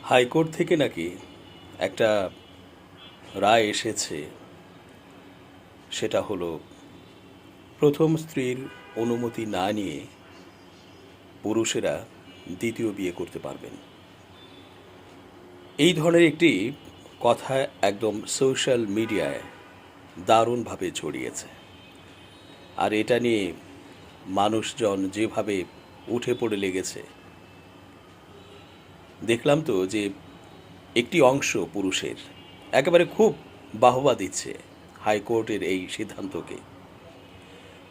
High court থেকে নাকি একটা রায় এসেছে, সেটা হলো প্রথম স্ত্রীর অনুমতি না নিয়ে পুরুষেরা দ্বিতীয় বিয়ে করতে পারবেন। এই ধরনের একটি কথা একদম সোশ্যাল মিডিয়ায় দারুণভাবে ছড়িয়েছে। আর এটা নিয়ে মানুষজন যেভাবে উঠে পড়ে লেগেছে, দেখলাম তো যে একটি অংশ পুরুষের একেবারে খুব বাহবা দিচ্ছে হাইকোর্টের এই সিদ্ধান্তকে,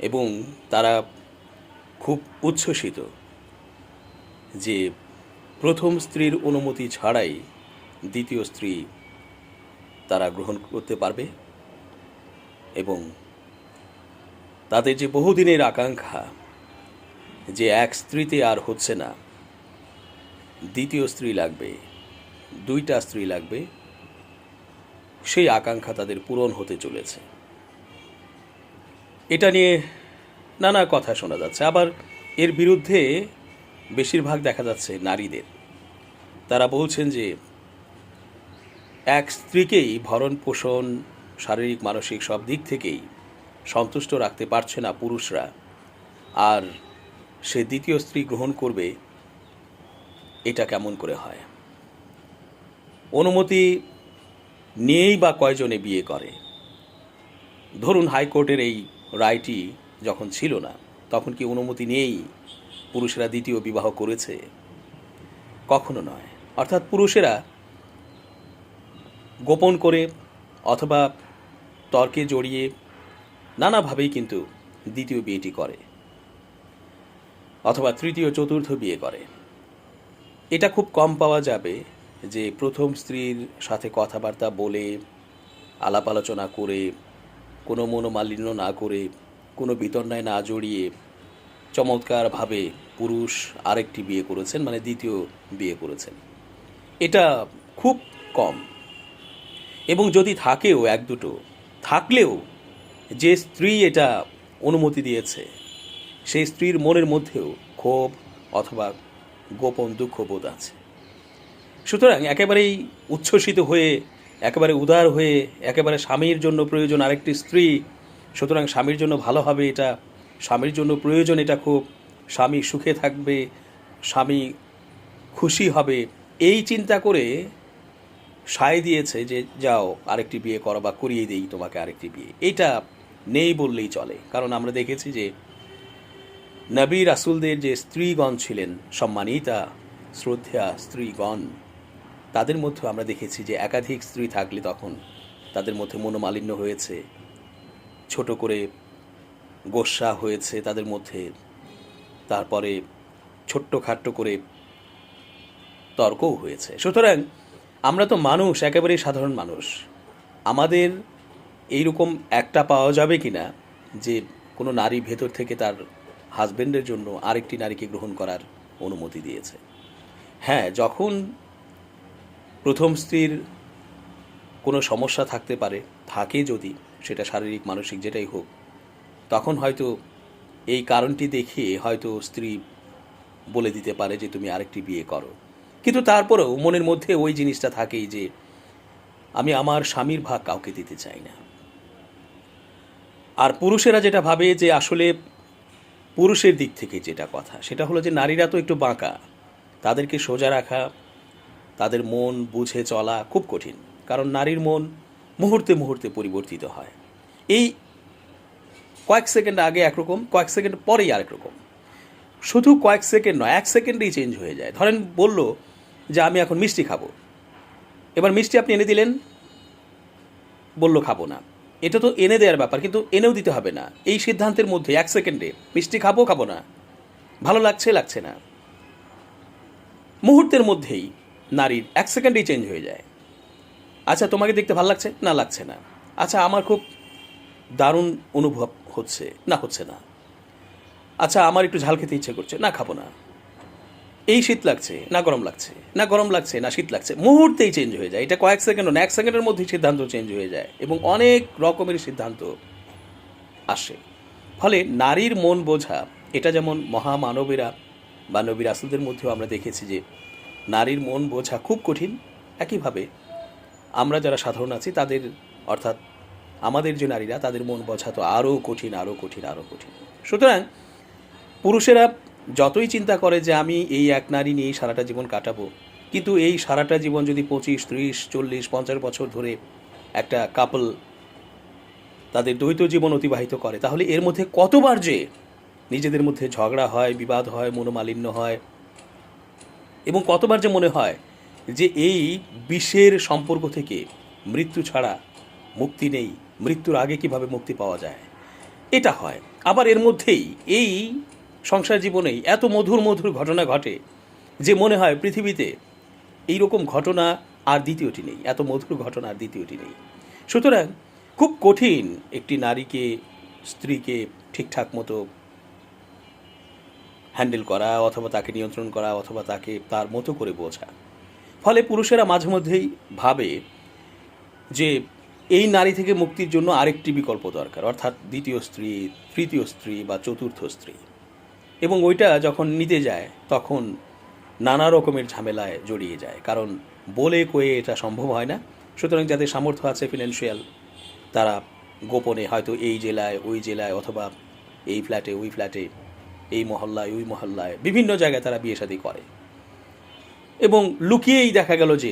এবং তারা খুব উচ্ছ্বসিত যে প্রথম স্ত্রীর অনুমতি ছাড়াই দ্বিতীয় স্ত্রী তারা গ্রহণ করতে পারবে, এবং তাদের যে বহুদিনের আকাঙ্ক্ষা যে এক স্ত্রীতে আর হচ্ছে না, দ্বিতীয় স্ত্রী লাগবে, দুইটা স্ত্রী লাগবে, সেই আকাঙ্ক্ষা তাদের পূরণ হতে চলেছে। এটা নিয়ে নানা কথা শোনা যাচ্ছে। আবার এর বিরুদ্ধে বেশিরভাগ দেখা যাচ্ছে নারীদের। তারা বলছেন যে এক স্ত্রীকেই ভরণ পোষণ, শারীরিক মানসিক সব দিক থেকেই সন্তুষ্ট রাখতে পারছে না পুরুষরা, আর সে দ্বিতীয় স্ত্রী গ্রহণ করবে, এটা কেমন করে হয়? অনুমতি নিয়েই বা কয়জনে বিয়ে করে? ধরুন হাইকোর্টের এই রায়টি যখন ছিল না, তখন কি অনুমতি নিয়েই পুরুষেরা দ্বিতীয় বিবাহ করেছে? কখনো নয়। অর্থাৎ পুরুষেরা গোপন করে অথবা তর্কে জড়িয়ে নানাভাবেই কিন্তু দ্বিতীয় বিয়েটি করে, অথবা তৃতীয় চতুর্থ বিয়ে করে। এটা খুব কম পাওয়া যাবে যে প্রথম স্ত্রীর সাথে কথাবার্তা বলে, আলাপ আলোচনা করে, কোনো মনোমালিন্য না করে, কোনো বিতর্ণায় না জড়িয়ে চমৎকারভাবে পুরুষ আরেকটি বিয়ে করেছেন, মানে দ্বিতীয় বিয়ে করেছেন। এটা খুব কম। এবং যদি থাকেও এক দুটো, থাকলেও যে স্ত্রী এটা অনুমতি দিয়েছে সেই স্ত্রীর মনের মধ্যেও ক্ষোভ অথবা গোপন দুঃখবোধ আছে। সুতরাং একেবারেই উচ্ছ্বসিত হয়ে, একেবারে উদার হয়ে, একেবারে স্বামীর জন্য প্রয়োজন আরেকটি স্ত্রী, সুতরাং স্বামীর জন্য ভালো হবে এটা, স্বামীর জন্য প্রয়োজন এটা খুব, স্বামী সুখে থাকবে, স্বামী খুশি হবে, এই চিন্তা করে সায় দিয়েছে যে যাও আরেকটি বিয়ে করো বা করিয়ে দিই তোমাকে আরেকটি বিয়ে। এটা নেই বললেই চলে। কারণ আমরা দেখেছি যে নবী রাসূলদের যে স্ত্রীগণ ছিলেন, সম্মানিতা শ্রদ্ধেয়া স্ত্রীগণ, তাদের মধ্যে আমরা দেখেছি যে একাধিক স্ত্রী থাকলে তখন তাদের মধ্যে মনোমালিন্য হয়েছে, ছোট করে গোস্বা হয়েছে তাদের মধ্যে, তারপরে ছোট্টখাট্ট করে তর্কও হয়েছে। সুতরাং আমরা তো মানুষ, একেবারেই সাধারণ মানুষ। আমাদের এইরকম একটা পাওয়া যাবে কি না যে কোনো নারী ভেতর থেকে তার হাজব্যান্ডের জন্য আরেকটি নারীকে গ্রহণ করার অনুমতি দিয়েছে? হ্যাঁ, যখন প্রথম স্ত্রীর কোনো সমস্যা থাকতে পারে, থাকে যদি, সেটা শারীরিক মানসিক যেটাই হোক, তখন হয়তো এই কারণটি দেখিয়ে হয়তো স্ত্রী বলে দিতে পারে যে তুমি আরেকটি বিয়ে করো। কিন্তু তারপরেও মনের মধ্যে ওই জিনিসটা থাকেই যে আমি আমার স্বামীর ভাগ কাউকে দিতে চাই না। আর পুরুষেরা যেটা ভাবে যে আসলে পুরুষের দিক থেকে যেটা কথা, সেটা হলো যে নারীরা তো একটু বাঁকা, তাদেরকে সোজা রাখা, তাদের মন বুঝে চলা খুব কঠিন। কারণ নারীর মন মুহূর্তে মুহূর্তে পরিবর্তিত হয়। এই কয়েক সেকেন্ড আগে একরকম, কয়েক সেকেন্ড পরেই আরেক রকম। শুধু কয়েক সেকেন্ড নয়, 1 সেকেন্ডেই চেঞ্জ হয়ে যায়। ধরেন বলল যে আমি এখন মিষ্টি খাবো, এবার মিষ্টি আপনি এনে দিলেন, বলল খাবো না। এটা তো এনে দেওয়ার ব্যাপার, কিন্তু এনেও দিতে হবে না। এই সিদ্ধান্তের মধ্যে 1 সেকেন্ডে মিষ্টি খাবো খাবো না, ভালো লাগছে লাগছে না, মুহূর্তের মধ্যেই নারীর 1 সেকেন্ডেই চেঞ্জ হয়ে যায়। আচ্ছা তোমাকে দেখতে ভালো লাগছে না, লাগছে না। আচ্ছা আমার খুব দারুণ অনুভব হচ্ছে না, হচ্ছে না। আচ্ছা আমার একটু ঝাল খেতে ইচ্ছে করছে না, খাবো না। এই শীত লাগছে না, গরম লাগছে না, গরম লাগছে না, শীত লাগছে, মুহূর্তেই চেঞ্জ হয়ে যায়। এটা কয়েক সেকেন্ড না, 1 সেকেন্ডের মধ্যেই সিদ্ধান্ত চেঞ্জ হয়ে যায়, এবং অনেক রকমের সিদ্ধান্ত আসে। ফলে নারীর মন বোঝা, এটা যেমন মহামানবেরা বা নবী রাসূলদের মধ্যেও আমরা দেখেছি যে নারীর মন বোঝা খুব কঠিন। একইভাবে আমরা যারা সাধারণ আছি তাদের, অর্থাৎ আমাদের যে নারীরা, তাদের মন বোঝা তো আরও কঠিন, আরও কঠিন, আরও কঠিন। সুতরাং পুরুষেরা যতই চিন্তা করে যে আমি এই এক নারী নিয়েই সারাটা জীবন কাটাবো, কিন্তু এই সারাটা জীবন যদি 25, 30, 40, 50 বছর ধরে একটা কাপল তাদের দ্বৈত জীবন অতিবাহিত করে, তাহলে এর মধ্যে কতবার যে নিজেদের মধ্যে ঝগড়া হয়, বিবাদ হয়, মনোমালিন্য হয়, এবং কতবার যে মনে হয় যে এই বিষের সম্পর্ক থেকে মৃত্যু ছাড়া মুক্তি নেই, মৃত্যুর আগে কিভাবে মুক্তি পাওয়া যায়, এটা হয়। আবার এর মধ্যেই এই সংসার জীবনেই এত মধুর মধুর ঘটনা ঘটে যে মনে হয় পৃথিবীতে এই রকম ঘটনা আর দ্বিতীয়টি নেই, এত মধুর ঘটনা আর দ্বিতীয়টি নেই। সুতরাং খুব কঠিন একটি নারীকে, স্ত্রীকে ঠিকঠাক মতো হ্যান্ডেল করা, অথবা তাকে নিয়ন্ত্রণ করা, অথবা তাকে তার মতো করে বোঝা। ফলে পুরুষেরা মাঝে মধ্যেই ভাবে যে এই নারী থেকে মুক্তির জন্য আরেকটি বিকল্প দরকার, অর্থাৎ দ্বিতীয় স্ত্রী, তৃতীয় স্ত্রী বা চতুর্থ স্ত্রী। এবং ওইটা যখন নিতে যায় তখন নানা রকমের ঝামেলায় জড়িয়ে যায়, কারণ বলে কয়ে এটা সম্ভব হয় না। সুতরাং যাদের সামর্থ্য আছে ফিনান্সিয়াল, তারা গোপনে হয়তো এই জেলায় ওই জেলায়, অথবা এই ফ্ল্যাটে ওই ফ্ল্যাটে, এই মহল্লায় ওই মহল্লায়, বিভিন্ন জায়গায় তারা বিয়ে শাদী করে এবং লুকিয়েই দেখা গেল যে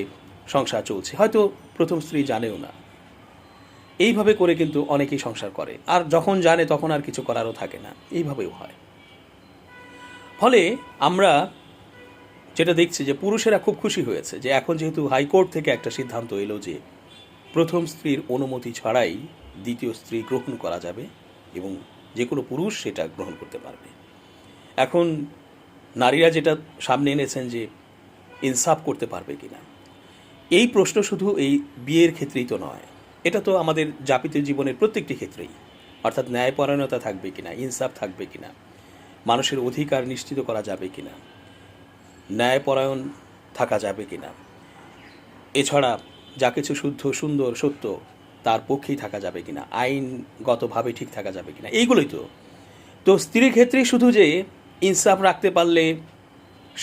সংসার চলছে, হয়তো প্রথম স্ত্রী জানেও না। এইভাবে করে কিন্তু অনেকেই সংসার করে, আর যখন জানে তখন আর কিছু করারও থাকে না, এইভাবেও হয়। ফলে আমরা যেটা দেখছি যে পুরুষেরা খুব খুশি হয়েছে যে এখন যেহেতু হাইকোর্ট থেকে একটা সিদ্ধান্ত এলো যে প্রথম স্ত্রীর অনুমতি ছাড়াই দ্বিতীয় স্ত্রী গ্রহণ করা যাবে এবং যে কোনো পুরুষ সেটা গ্রহণ করতে পারবে। এখন নারীরা যেটা সামনে এনেছেন যে ইনসাফ করতে পারবে কিনা, এই প্রশ্ন শুধু এই বিয়ের ক্ষেত্রেই তো নয়, এটা তো আমাদের যাপিত জীবনের প্রত্যেকটি ক্ষেত্রেই। অর্থাৎ ন্যায়পরায়ণতা থাকবে কিনা, ইনসাফ থাকবে কিনা, মানুষের অধিকার নিশ্চিত করা যাবে কিনা, ন্যায়পরায়ণ থাকা যাবে কিনা, এছাড়া যা কিছু শুদ্ধ, সুন্দর, সত্য তার পক্ষেই থাকা যাবে কিনা, আইনগতভাবে ঠিক থাকা যাবে কিনা, এইগুলোই তো স্ত্রীর ক্ষেত্রে শুধু যে ইনসাফ রাখতে পারলে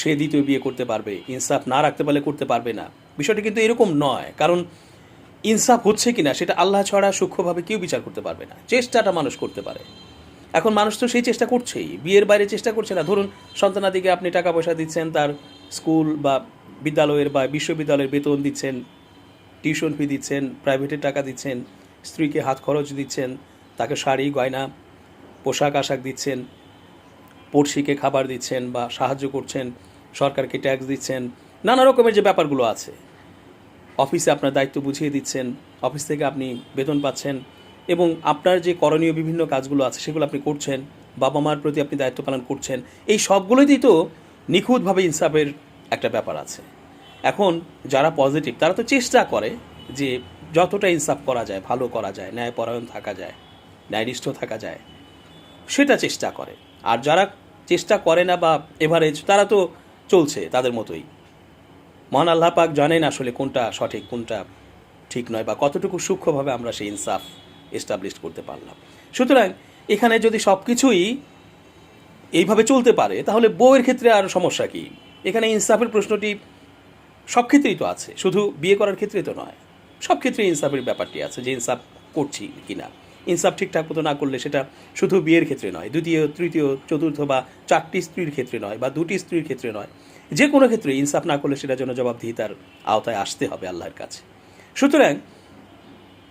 সে দ্বিতীয় বিয়ে করতে পারবে, ইনসাফ না রাখতে পারলে করতে পারবে না, বিষয়টা কিন্তু এরকম নয়। কারণ ইনসাফ হচ্ছে কিনা সেটা আল্লাহ ছাড়া সূক্ষ্মভাবে কেউ বিচার করতে পারবে না, চেষ্টাটা মানুষ করতে পারে। এখন মানুষ তো সেই চেষ্টা করছেই, বিয়ের বাইরে চেষ্টা করছে না। ধরুন সন্তানাদিকে আপনি টাকা পয়সা দিচ্ছেন, তার স্কুল বা বিদ্যালয়ের বা বিশ্ববিদ্যালয়ের বেতন দিচ্ছেন, টিউশন ফি দিচ্ছেন, প্রাইভেটের টাকা দিচ্ছেন, স্ত্রীকে হাত খরচ দিচ্ছেন, তাকে শাড়ি গয়না পোশাক আশাক দিচ্ছেন, পড়শিকে খাবার দিচ্ছেন বা সাহায্য করছেন, সরকারকে ট্যাক্স দিচ্ছেন, নানা রকমের যে ব্যাপারগুলো আছে, অফিসে আপনার দায়িত্ব বুঝিয়ে দিচ্ছেন, অফিস থেকে আপনি বেতন পাচ্ছেন, এবং আপনার যে করণীয় বিভিন্ন কাজগুলো আছে সেগুলো আপনি করছেন, বাবা মার প্রতি আপনি দায়িত্ব পালন করছেন, এই সবগুলোতেই তো নিখুঁতভাবে ইনসাফের একটা ব্যাপার আছে। এখন যারা পজিটিভ তারা তো চেষ্টা করে যে যতটা ইনসাফ করা যায়, ভালো করা যায়, ন্যায়পরায়ণ থাকা যায়, ন্যায়নিষ্ঠ থাকা যায়, সেটা চেষ্টা করে। আর যারা চেষ্টা করে না বা এভারেজ, তারা তো চলছে তাদের মতোই। মহান আল্লাহ পাক জানেন আসলে কোনটা সঠিক, কোনটা ঠিক নয়, বা কতটুকু সূক্ষ্মভাবে আমরা সেই ইনসাফ এস্টাবলিশ করতে পারলাম। সুতরাং এখানে যদি সব কিছুই এইভাবে চলতে পারে তাহলে বউয়ের ক্ষেত্রে আর সমস্যা কি? এখানে ইনসাফের প্রশ্নটি সব ক্ষেত্রেই তো আছে, শুধু বিয়ে করার ক্ষেত্রে তো নয়, সব ক্ষেত্রে ইনসাফের ব্যাপারটি আছে যে ইনসাফ করছি কিনা। ইনসাফ ঠিকঠাক মতো না করলে সেটা শুধু বিয়ের ক্ষেত্রে নয়, দ্বিতীয়, তৃতীয়, চতুর্থ বা 4টি স্ত্রীর ক্ষেত্রে নয়, বা 2টি স্ত্রীর ক্ষেত্রে নয়, যে কোনো ক্ষেত্রে ইনসাফ না করলে সেটার জন্য জবাবদিহিতার আওতায় আসতে হবে আল্লাহর কাছে। সুতরাং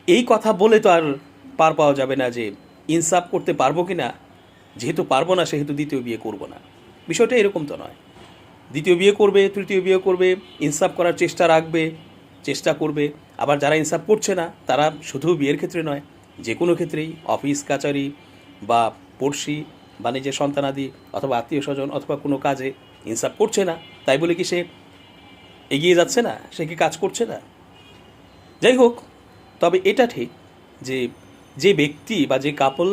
এই কথা বলে তো আর পার পাওয়া যাবে না যে ইনসাফ করতে পারবো কি না, যেহেতু পারবো না সেহেতু দ্বিতীয় বিয়ে করব না, বিষয়টা এরকম তো নয়। দ্বিতীয় বিয়ে করবে, তৃতীয় বিয়ে করবে, ইনসাফ করার চেষ্টা করবে। আবার যারা ইনসাফ করছে না তারা শুধু বিয়ের ক্ষেত্রে নয়, যে কোনো ক্ষেত্রেই, অফিস কাচারি বা পড়শি বা নিজের সন্তানাদি অথবা আত্মীয় স্বজন অথবা কোনো কাজে ইনসাফ করছে না, তাই বলে কি সে এগিয়ে যাচ্ছে না, সে কি কাজ করছে না? যাই হোক, তবে এটা ঠিক যে যে ব্যক্তি বা যে কাপল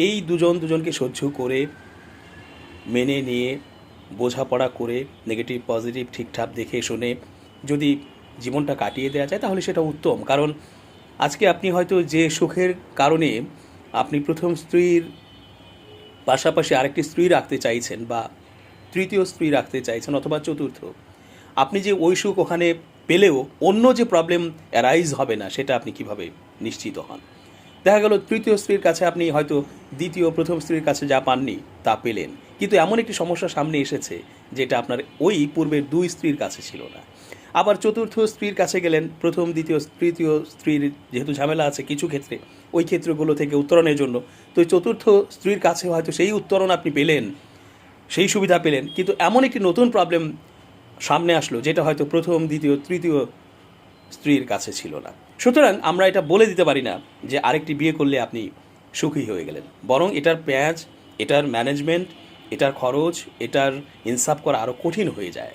এই দুজনকে সহ্য করে, মেনে নিয়ে, বোঝাপড়া করে, নেগেটিভ পজিটিভ ঠিকঠাক দেখে শুনে যদি জীবনটা কাটিয়ে দেওয়া যায় তাহলে সেটা উত্তম। কারণ আজকে আপনি হয়তো যে সুখের কারণে আপনি প্রথম স্ত্রীর পাশাপাশি আরেকটি স্ত্রী রাখতে চাইছেন বা তৃতীয় স্ত্রী রাখতে চাইছেন অথবা চতুর্থ, আপনি যে ওই সুখ ওখানে পেলেও অন্য যে প্রবলেম অ্যারাইজ হবে না সেটা আপনি কিভাবে নিশ্চিত হন? দেখা গেল তৃতীয় স্ত্রীর কাছে আপনি হয়তো প্রথম স্ত্রীর কাছে যা পাননি তা পেলেন, কিন্তু এমন একটি সমস্যা সামনে এসেছে যেটা আপনার ওই পূর্বের দুই স্ত্রীর কাছে ছিল না। আবার চতুর্থ স্ত্রীর কাছে গেলেন, প্রথম দ্বিতীয় তৃতীয় স্ত্রীর যেহেতু ঝামেলা আছে কিছু ক্ষেত্রে, ওই ক্ষেত্রগুলো থেকে উত্তরণের জন্য, তো ওই চতুর্থ স্ত্রীর কাছে হয়তো সেই উত্তরণ আপনি পেলেন, সেই সুবিধা পেলেন, কিন্তু এমন একটি নতুন প্রবলেম সামনে আসলো যেটা হয়তো প্রথম দ্বিতীয় তৃতীয় স্ত্রীর কাছে ছিল না। সুতরাং আমরা এটা বলে দিতে পারি না যে আরেকটি বিয়ে করলে আপনি সুখী হয়ে গেলেন, বরং এটার পেঁয়াজ, এটার ম্যানেজমেন্ট, এটার খরচ, এটার ইনসাফ করা আরও কঠিন হয়ে যায়।